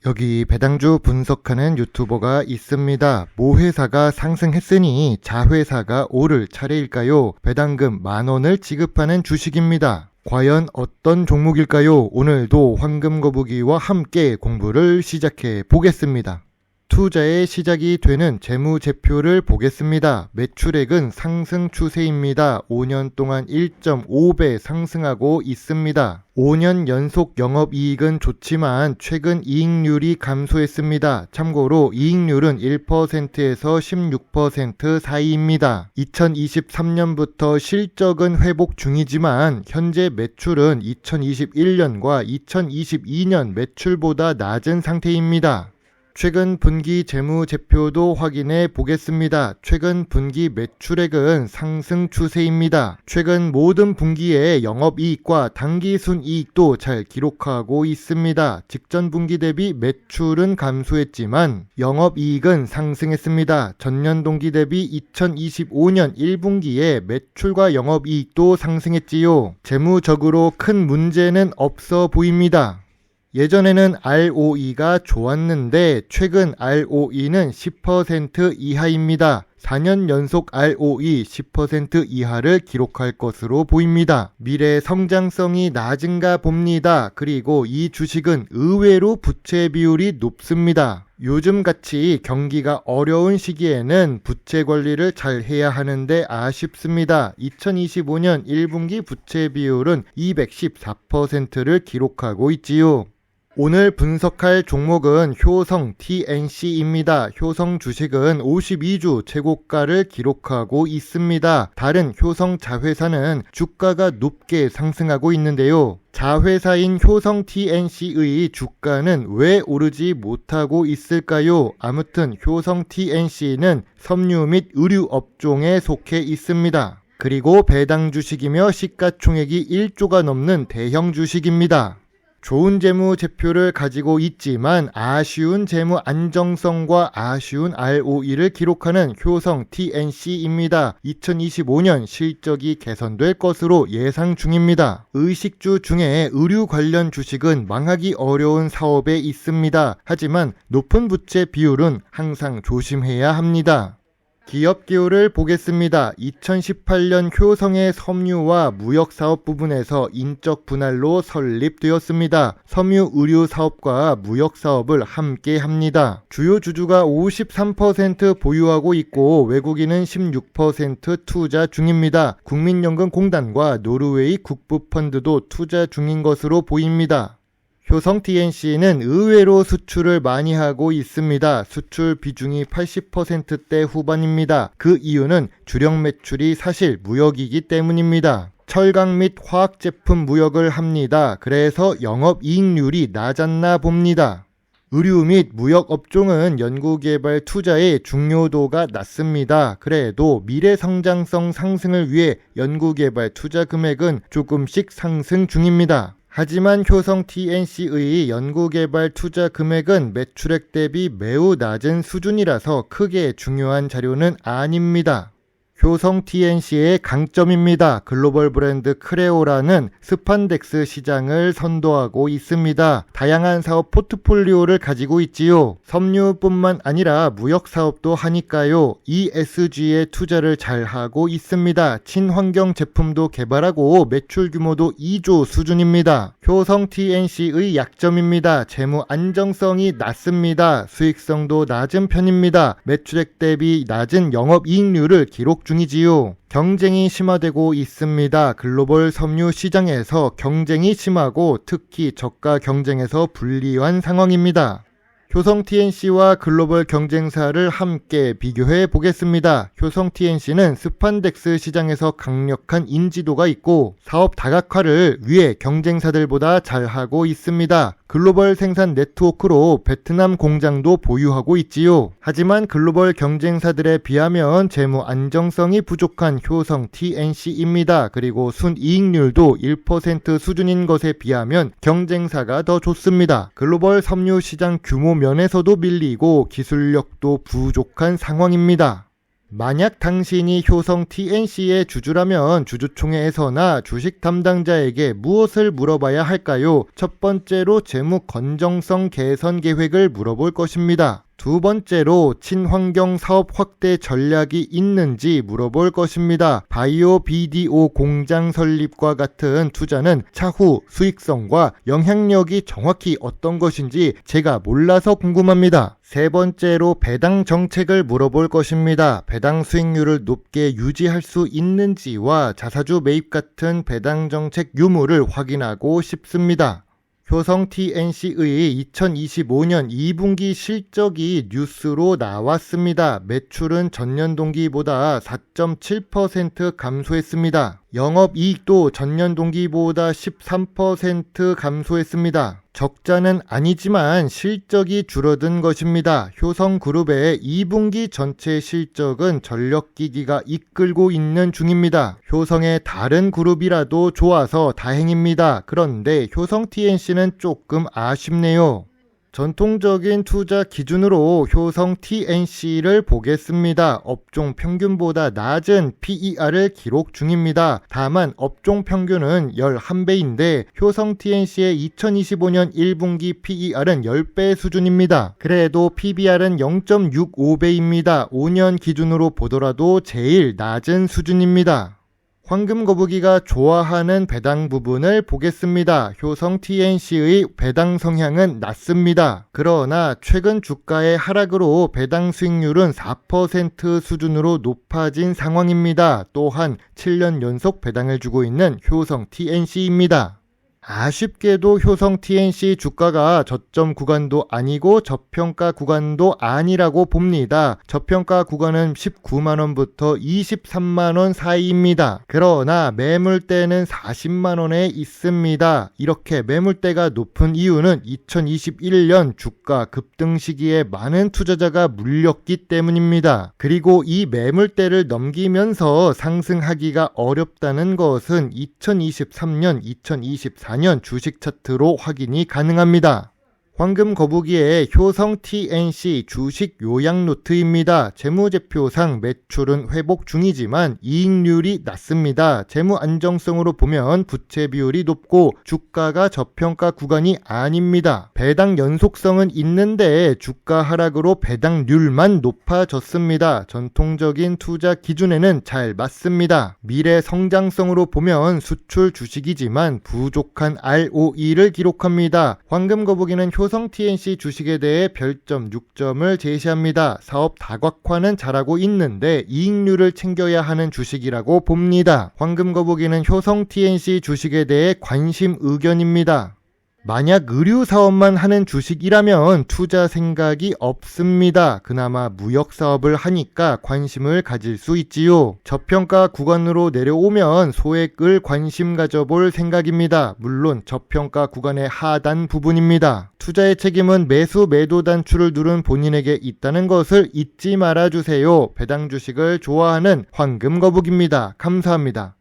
여기 배당주 분석하는 유튜버가 있습니다. 모 회사가 상승했으니 자회사가 오를 차례일까요? 배당금 10,000원을 지급하는 주식입니다. 과연 어떤 종목일까요? 오늘도 황금 거북이와 함께 공부를 시작해 보겠습니다. 투자의 시작이 되는 재무제표를 보겠습니다. 매출액은 상승 추세입니다. 5년 동안 1.5배 상승하고 있습니다. 5년 연속 영업이익은 좋지만 최근 이익률이 감소했습니다. 참고로 이익률은 1%에서 16% 사이입니다. 2023년부터 실적은 회복 중이지만 현재 매출은 2021년과 2022년 매출보다 낮은 상태입니다. 최근 분기 재무제표도 확인해 보겠습니다. 최근 분기 매출액은 상승 추세입니다. 최근 모든 분기의 영업이익과 당기순이익도 잘 기록하고 있습니다. 직전 분기 대비 매출은 감소했지만 영업이익은 상승했습니다. 전년 동기 대비 2025년 1분기에 매출과 영업이익도 상승했지요. 재무적으로 큰 문제는 없어 보입니다. 예전에는 ROE가 좋았는데 최근 ROE는 10% 이하입니다. 4년 연속 ROE 10% 이하를 기록할 것으로 보입니다. 미래 성장성이 낮은가 봅니다. 그리고 이 주식은 의외로 부채 비율이 높습니다. 요즘같이 경기가 어려운 시기에는 부채 관리를 잘 해야 하는데 아쉽습니다. 2025년 1분기 부채 비율은 214%를 기록하고 있지요. 오늘 분석할 종목은 효성 TNC입니다. 효성 주식은 52주 최고가를 기록하고 있습니다. 다른 효성 자회사는 주가가 높게 상승하고 있는데요. 자회사인 효성 TNC의 주가는 왜 오르지 못하고 있을까요? 아무튼 효성 TNC는 섬유 및 의류 업종에 속해 있습니다. 그리고 배당 주식이며 시가총액이 1조가 넘는 대형 주식입니다. 좋은 재무제표를 가지고 있지만 아쉬운 재무 안정성과 아쉬운 ROE를 기록하는 효성 TNC입니다. 2025년 실적이 개선될 것으로 예상 중입니다. 의식주 중에 의류 관련 주식은 망하기 어려운 사업에 있습니다. 하지만 높은 부채 비율은 항상 조심해야 합니다. 기업 기호를 보겠습니다. 2018년 효성의 섬유와 무역사업 부분에서 인적 분할로 설립되었습니다. 섬유 의류 사업과 무역사업을 함께 합니다. 주요 주주가 53% 보유하고 있고 외국인은 16% 투자 중입니다. 국민연금공단과 노르웨이 국부펀드도 투자 중인 것으로 보입니다. 효성 TNC는 의외로 수출을 많이 하고 있습니다. 수출 비중이 80%대 후반입니다. 그 이유는 주력 매출이 사실 무역이기 때문입니다. 철강 및 화학 제품 무역을 합니다. 그래서 영업이익률이 낮았나 봅니다. 의류 및 무역 업종은 연구개발 투자의 중요도가 낮습니다. 그래도 미래 성장성 상승을 위해 연구개발 투자 금액은 조금씩 상승 중입니다. 하지만 효성 TNC의 연구개발 투자 금액은 매출액 대비 매우 낮은 수준이라서 크게 중요한 자료는 아닙니다. 효성 TNC의 강점입니다. 글로벌 브랜드 크레오라는 스판덱스 시장을 선도하고 있습니다. 다양한 사업 포트폴리오를 가지고 있지요. 섬유뿐만 아니라 무역 사업도 하니까요. ESG에 투자를 잘 하고 있습니다. 친환경 제품도 개발하고 매출 규모도 2조 수준입니다. 효성 TNC의 약점입니다. 재무 안정성이 낮습니다. 수익성도 낮은 편입니다. 매출액 대비 낮은 영업이익률을 기록 중이지요. 경쟁이 심화되고 있습니다. 글로벌 섬유 시장에서 경쟁이 심하고 특히 저가 경쟁에서 불리한 상황입니다. 효성 TNC와 글로벌 경쟁사를 함께 비교해 보겠습니다. 효성 TNC는 스판덱스 시장에서 강력한 인지도가 있고 사업 다각화를 위해 경쟁사들보다 잘하고 있습니다. 글로벌 생산 네트워크로 베트남 공장도 보유하고 있지요. 하지만 글로벌 경쟁사들에 비하면 재무 안정성이 부족한 효성 TNC입니다. 그리고 순이익률도 1% 수준인 것에 비하면 경쟁사가 더 좋습니다. 글로벌 섬유 시장 규모 면에서도 밀리고 기술력도 부족한 상황입니다. 만약 당신이 효성 TNC의 주주라면 주주총회에서나 주식 담당자에게 무엇을 물어봐야 할까요? 첫 번째로 재무 건정성 개선 계획을 물어볼 것입니다. 두 번째로 친환경 사업 확대 전략이 있는지 물어볼 것입니다. 바이오 BDO 공장 설립과 같은 투자는 차후 수익성과 영향력이 정확히 어떤 것인지 제가 몰라서 궁금합니다. 세 번째로 배당 정책을 물어볼 것입니다. 배당 수익률을 높게 유지할 수 있는지와 자사주 매입 같은 배당 정책 유무를 확인하고 싶습니다. 효성 TNC의 2025년 2분기 실적이 뉴스로 나왔습니다. 매출은 전년 동기보다 4.7% 감소했습니다. 영업이익도 전년 동기보다 13% 감소했습니다. 적자는 아니지만 실적이 줄어든 것입니다. 효성그룹의 2분기 전체 실적은 전력기기가 이끌고 있는 중입니다. 효성의 다른 그룹이라도 좋아서 다행입니다. 그런데 효성 TNC는 조금 아쉽네요. 전통적인 투자 기준으로 효성 TNC를 보겠습니다. 업종 평균보다 낮은 PER을 기록 중입니다. 다만 업종 평균은 11배인데 효성 TNC의 2025년 1분기 PER은 10배 수준입니다. 그래도 PBR은 0.65배입니다. 5년 기준으로 보더라도 제일 낮은 수준입니다. 황금거북이가 좋아하는 배당 부분을 보겠습니다. 효성 TNC의 배당 성향은 낮습니다. 그러나 최근 주가의 하락으로 배당 수익률은 4% 수준으로 높아진 상황입니다. 또한 7년 연속 배당을 주고 있는 효성 TNC입니다. 아쉽게도 효성 TNC 주가가 저점 구간도 아니고 저평가 구간도 아니라고 봅니다. 저평가 구간은 19만원부터 23만원 사이입니다. 그러나 매물대는 40만원에 있습니다. 이렇게 매물대가 높은 이유는 2021년 주가 급등 시기에 많은 투자자가 물렸기 때문입니다. 그리고 이 매물대를 넘기면서 상승하기가 어렵다는 것은 2023년, 2024년 주식 차트로 확인이 가능합니다. 황금거북이의 효성 TNC 주식 요약 노트입니다. 재무제표상 매출은 회복 중이지만 이익률이 낮습니다. 재무 안정성으로 보면 부채 비율이 높고 주가가 저평가 구간이 아닙니다. 배당 연속성은 있는데 주가 하락으로 배당률만 높아졌습니다. 전통적인 투자 기준에는 잘 맞습니다. 미래 성장성으로 보면 수출 주식이지만 부족한 ROE를 기록합니다. 황금거북이는 효성 TNC 주식에 대해 별점 6점을 제시합니다. 사업 다각화는 잘하고 있는데 이익률을 챙겨야 하는 주식이라고 봅니다. 황금거북이는 효성 TNC 주식에 대해 관심 의견입니다. 만약 의류 사업만 하는 주식이라면 투자 생각이 없습니다. 그나마 무역 사업을 하니까 관심을 가질 수 있지요. 저평가 구간으로 내려오면 소액을 관심 가져볼 생각입니다. 물론 저평가 구간의 하단 부분입니다. 투자의 책임은 매수 매도 단추를 누른 본인에게 있다는 것을 잊지 말아주세요. 배당 주식을 좋아하는 황금거북입니다. 감사합니다.